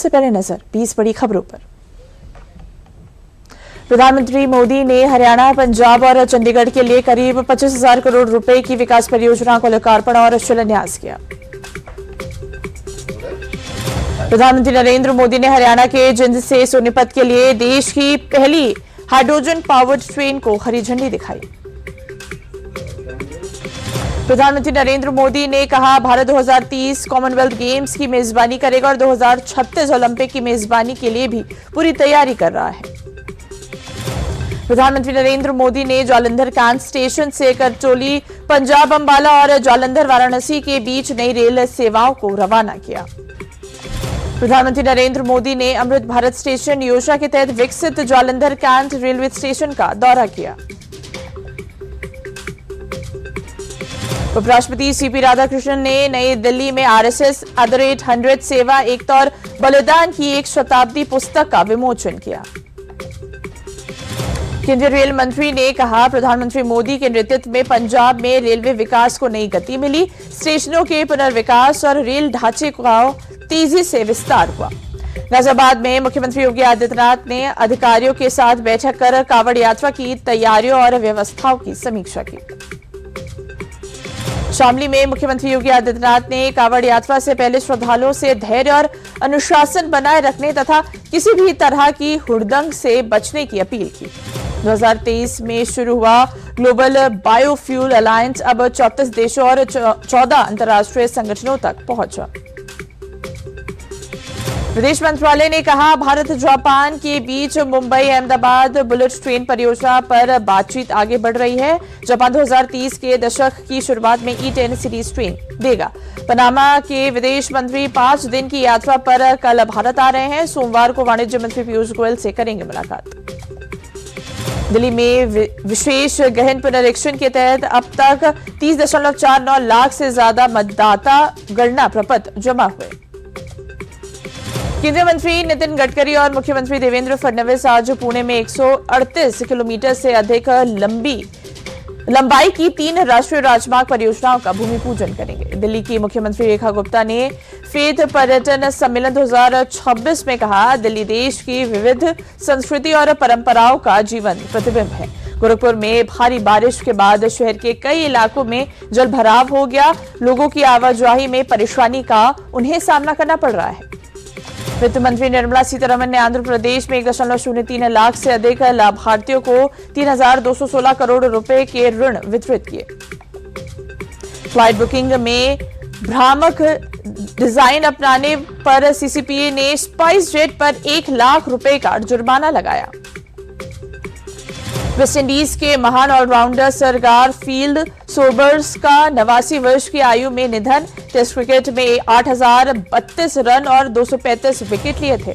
से पहले नजर 20 बड़ी खबरों पर। प्रधानमंत्री मोदी ने हरियाणा, पंजाब और चंडीगढ़ के लिए करीब 25,000 करोड़ रुपए की विकास परियोजना का लोकार्पण और शिलान्यास किया। प्रधानमंत्री नरेंद्र मोदी ने हरियाणा के जिंद से सोनीपत के लिए देश की पहली हाइड्रोजन पावर्ड ट्रेन को हरी झंडी दिखाई। प्रधानमंत्री नरेंद्र मोदी ने कहा, भारत 2030 कॉमनवेल्थ गेम्स की मेजबानी करेगा और 2036 ओलंपिक की मेजबानी के लिए भी पूरी तैयारी कर रहा है। प्रधानमंत्री नरेंद्र मोदी ने जालंधर कैंट स्टेशन से करचोली, पंजाब, अंबाला और जालंधर, वाराणसी के बीच नई रेल सेवाओं को रवाना किया। प्रधानमंत्री नरेंद्र मोदी ने अमृत भारत स्टेशन योजना के तहत विकसित जालंधर कैंट रेलवे स्टेशन का दौरा किया। उपराष्ट्रपति सीपी राधाकृष्णन ने नई दिल्ली में आरएसएस @100 सेवा, एकता और बलिदान की एक शताब्दी पुस्तक का विमोचन किया। केंद्रीय रेल मंत्री ने कहा, प्रधानमंत्री मोदी के नेतृत्व में पंजाब में रेलवे विकास को नई गति मिली। स्टेशनों के पुनर्विकास और रेल ढांचे का तेजी से विस्तार हुआ। गाजियाबाद में मुख्यमंत्री योगी आदित्यनाथ ने अधिकारियों के साथ बैठक कर कांवड़ यात्रा की तैयारियों और व्यवस्थाओं की समीक्षा की। शामली में मुख्यमंत्री योगी आदित्यनाथ ने कांवड़ यात्रा से पहले श्रद्धालुओं से धैर्य और अनुशासन बनाए रखने तथा किसी भी तरह की हुड़दंग से बचने की अपील की। 2023 में शुरू हुआ ग्लोबल बायोफ्यूल अलायंस अब 34 देशों और 14 अंतर्राष्ट्रीय संगठनों तक पहुंचा। विदेश मंत्रालय ने कहा, भारत जापान के बीच मुंबई अहमदाबाद बुलेट ट्रेन परियोजना पर बातचीत आगे बढ़ रही है। जापान 2030 के दशक की शुरुआत में E10 सीरीज ट्रेन देगा। पनामा के विदेश मंत्री 5 दिन की यात्रा पर कल भारत आ रहे हैं। सोमवार को वाणिज्य मंत्री पीयूष गोयल से करेंगे मुलाकात। दिल्ली में विशेष गहन पुनरीक्षण के तहत अब तक 30.49 लाख से ज्यादा मतदाता गणना प्रपत्र जमा हुए। केंद्रीय मंत्री नितिन गडकरी और मुख्यमंत्री देवेंद्र फडणवीस आज पुणे में 138 किलोमीटर से अधिक लंबाई की 3 राष्ट्रीय राजमार्ग परियोजनाओं का भूमि पूजन करेंगे। दिल्ली की मुख्यमंत्री रेखा गुप्ता ने फेथ पर्यटन सम्मेलन 2026 में कहा, दिल्ली देश की विविध संस्कृति और परंपराओं का जीवन प्रतिबिंब है। गोरखपुर में भारी बारिश के बाद शहर के कई इलाकों में जलभराव हो गया। लोगों की आवाजाही में परेशानी का उन्हें सामना करना पड़ रहा है। वित्त मंत्री निर्मला सीतारमण ने आंध्र प्रदेश में 1.03 लाख से अधिक लाभार्थियों को 3,216 करोड़ रुपए के ऋण वितरित किए। फ्लाइट बुकिंग में भ्रामक डिजाइन अपनाने पर सीसीपीए ने स्पाइस जेट पर 1 लाख रुपए का जुर्माना लगाया। वेस्टइंडीज के महान ऑलराउंडर सरदार फील्ड सोबर्स का 89 वर्ष की आयु में निधन। टेस्ट क्रिकेट में 8,032 रन और 235 विकेट लिए थे।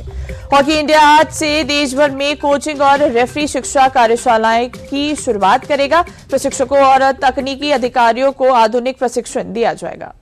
हॉकी इंडिया आज से देश भर में कोचिंग और रेफरी शिक्षा कार्यशालाएं की शुरुआत करेगा। प्रशिक्षकों और तकनीकी अधिकारियों को आधुनिक प्रशिक्षण दिया जाएगा।